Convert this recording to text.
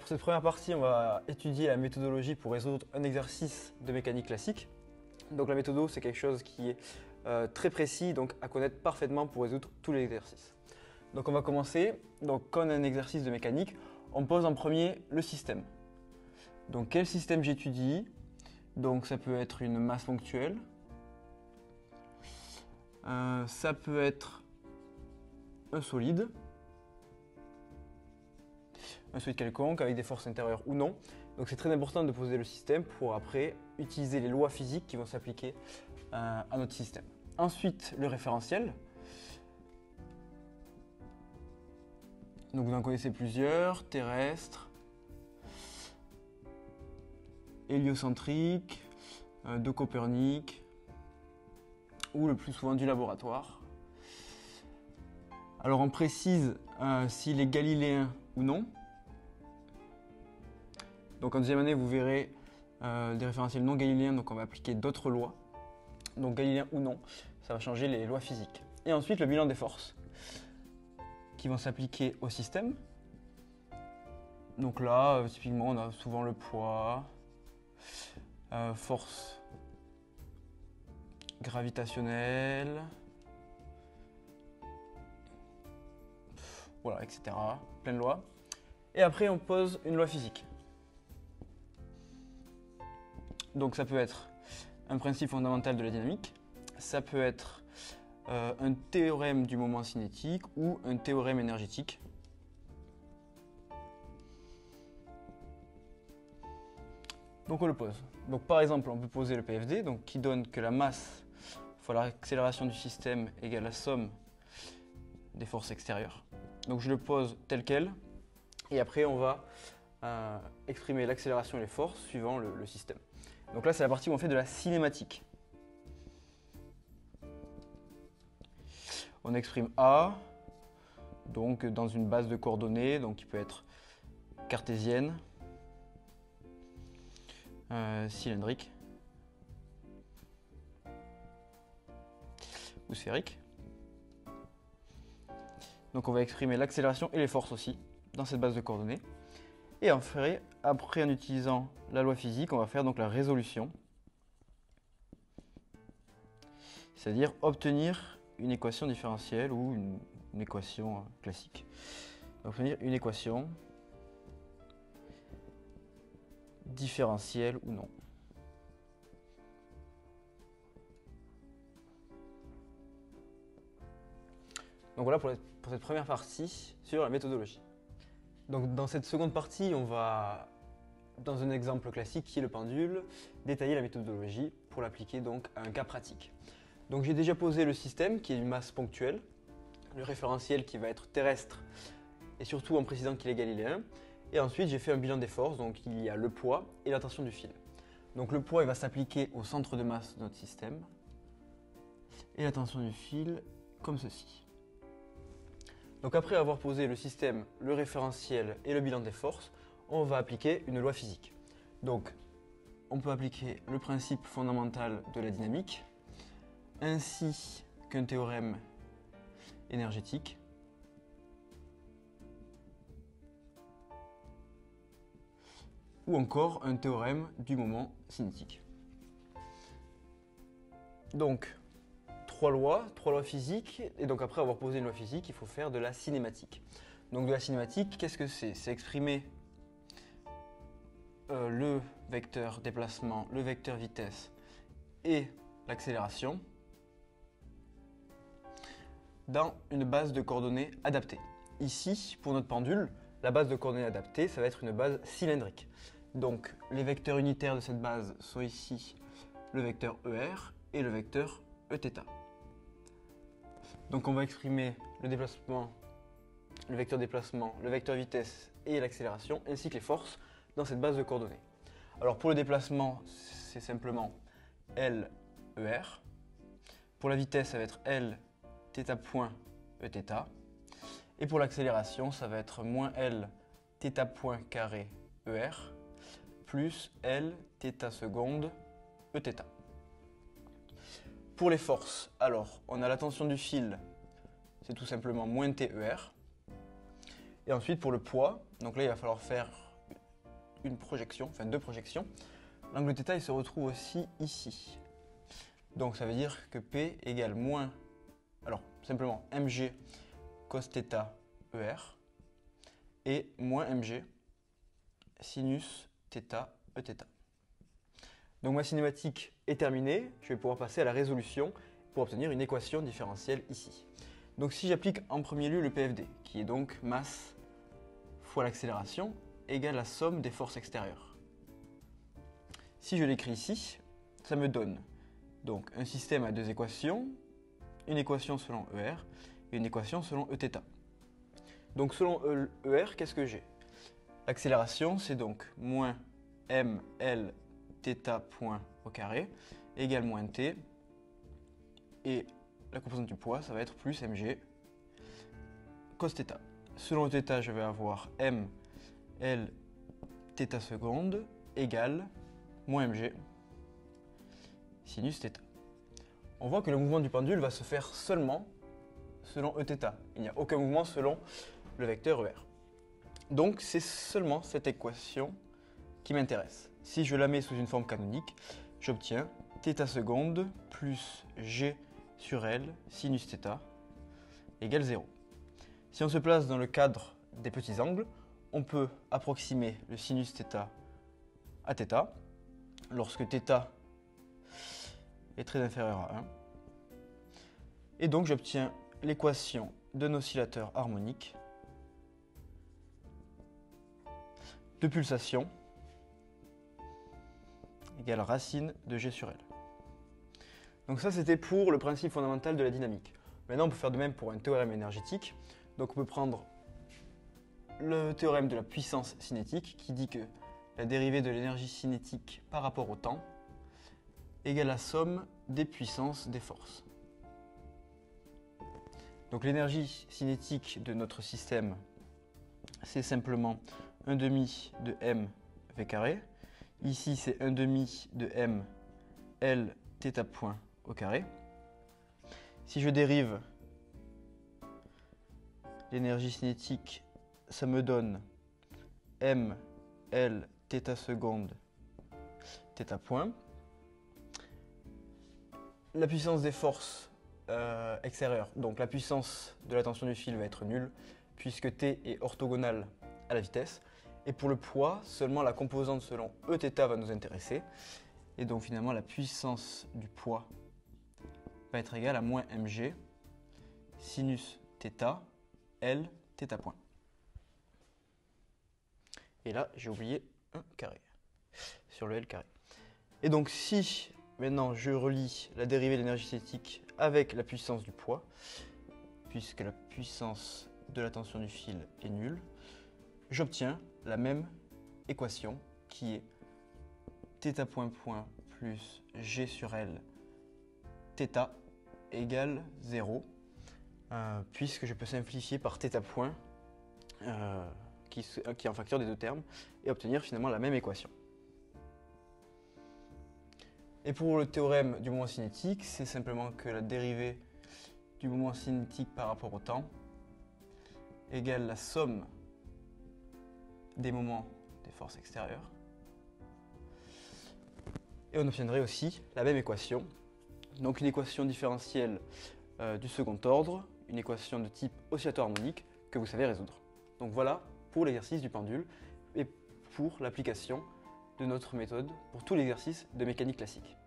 pour cette première partie, on va étudier la méthodologie pour résoudre un exercice de mécanique classique. Donc la méthode, c'est quelque chose qui est très précis, donc à connaître parfaitement pour résoudre tous les exercices. Donc on va commencer. Donc comme un exercice de mécanique, on pose en premier le système. Donc quel système j'étudie? Donc ça peut être une masse ponctuelle, ça peut être un solide quelconque avec des forces intérieures ou non. Donc c'est très important de poser le système pour après utiliser les lois physiques qui vont s'appliquer à notre système. Ensuite, le référentiel. Donc vous en connaissez plusieurs, terrestre, héliocentrique, de Copernic, ou le plus souvent du laboratoire. Alors on précise s'il est galiléen ou non. Donc en deuxième année, vous verrez des référentiels non galiléens, donc on va appliquer d'autres lois. Donc galiléen ou non, ça va changer les lois physiques. Et ensuite le bilan des forces, qui vont s'appliquer au système. Donc là, typiquement, on a souvent le poids, force gravitationnelle, voilà, etc. Plein de lois. Et après, on pose une loi physique. Donc ça peut être un principe fondamental de la dynamique, ça peut être un théorème du moment cinétique ou un théorème énergétique. Donc on le pose. Donc par exemple, on peut poser le PFD, donc qui donne que la masse fois l'accélération du système égale la somme des forces extérieures. Donc je le pose tel quel, et après on va exprimer l'accélération et les forces suivant le système. Donc là, c'est la partie où on fait de la cinématique. On exprime A, donc dans une base de coordonnées, donc qui peut être cartésienne, cylindrique ou sphérique. Donc on va exprimer l'accélération et les forces aussi dans cette base de coordonnées. Et après, en utilisant la loi physique, on va faire donc la résolution. C'est-à-dire obtenir une équation différentielle ou une équation classique. Obtenir une équation différentielle ou non. Donc voilà pour cette première partie sur la méthodologie. Donc dans cette seconde partie, on va, dans un exemple classique qui est le pendule, détailler la méthodologie pour l'appliquer donc à un cas pratique. Donc j'ai déjà posé le système qui est une masse ponctuelle, le référentiel qui va être terrestre et surtout en précisant qu'il est galiléen. Et ensuite j'ai fait un bilan des forces, donc il y a le poids et la tension du fil. Donc le poids il va s'appliquer au centre de masse de notre système et la tension du fil comme ceci. Donc après avoir posé le système, le référentiel et le bilan des forces, on va appliquer une loi physique. Donc on peut appliquer le principe fondamental de la dynamique, ainsi qu'un théorème énergétique, ou encore un théorème du moment cinétique. Donc trois lois physiques, et donc après avoir posé une loi physique, il faut faire de la cinématique. Donc de la cinématique, qu'est-ce que c'est? C'est exprimer le vecteur déplacement, le vecteur vitesse et l'accélération dans une base de coordonnées adaptée. Ici, pour notre pendule, la base de coordonnées adaptée, ça va être une base cylindrique. Donc les vecteurs unitaires de cette base sont ici le vecteur ER et le vecteur Eθ. Donc on va exprimer le déplacement, le vecteur déplacement, le vecteur vitesse et l'accélération, ainsi que les forces dans cette base de coordonnées. Alors pour le déplacement, c'est simplement L, ER. Pour la vitesse, ça va être L, θ point, Eθ. Et pour l'accélération, ça va être moins L, θ point carré, ER, plus L, θ seconde, Eθ. Pour les forces, alors, on a la tension du fil, c'est tout simplement moins TER. Et ensuite, pour le poids, donc là, il va falloir faire une projection, enfin deux projections, l'angle θ il se retrouve aussi ici. Donc ça veut dire que P égale moins, alors simplement mg cos θ ER et moins mg sinus θ Eθ. Donc ma cinématique est terminée, je vais pouvoir passer à la résolution pour obtenir une équation différentielle ici. Donc si j'applique en premier lieu le PFD, qui est donc masse fois l'accélération, égale la somme des forces extérieures. Si je l'écris ici, ça me donne donc un système à deux équations, une équation selon ER et une équation selon Eθ. Donc selon ER, qu'est-ce que j'ai? L'accélération, c'est donc moins ml θ point au carré égale moins t, et la composante du poids, ça va être plus mg cos θ. Selon Eθ, je vais avoir m L θ seconde égale moins mg sinus θ. On voit que le mouvement du pendule va se faire seulement selon Eθ. Il n'y a aucun mouvement selon le vecteur ER. Donc c'est seulement cette équation qui m'intéresse. Si je la mets sous une forme canonique, j'obtiens θ seconde plus g sur L sinus θ égale 0. Si on se place dans le cadre des petits angles, on peut approximer le sinus θ à θ lorsque θ est très inférieur à 1. Et donc j'obtiens l'équation d'un oscillateur harmonique de pulsation égale racine de g sur L. Donc ça c'était pour le principe fondamental de la dynamique. Maintenant on peut faire de même pour un théorème énergétique. Donc on peut prendre le théorème de la puissance cinétique qui dit que la dérivée de l'énergie cinétique par rapport au temps égale la somme des puissances des forces. Donc l'énergie cinétique de notre système, c'est simplement 1 demi de m v carré. Ici c'est 1 demi de m L θ point au carré. Si je dérive l'énergie cinétique, ça me donne m L θ seconde θ point. La puissance des forces extérieures, donc la puissance de la tension du fil va être nulle puisque T est orthogonale à la vitesse. Et pour le poids, seulement la composante selon Eθ va nous intéresser. Et donc finalement la puissance du poids va être égale à moins mg sinus θ L θ point. Et là j'ai oublié un carré sur le L carré. Et donc si maintenant je relie la dérivée de l'énergie cinétique avec la puissance du poids, puisque la puissance de la tension du fil est nulle, j'obtiens la même équation qui est θ point point plus g sur L θ égale 0, puisque je peux simplifier par θ point qui est un facteur des deux termes et obtenir finalement la même équation. Et pour le théorème du mouvement cinétique, c'est simplement que la dérivée du mouvement cinétique par rapport au temps égale la somme des moments des forces extérieures. Et on obtiendrait aussi la même équation, donc une équation différentielle du second ordre, une équation de type oscillateur harmonique que vous savez résoudre. Donc voilà pour l'exercice du pendule et pour l'application de notre méthode pour tout l'exercice de mécanique classique.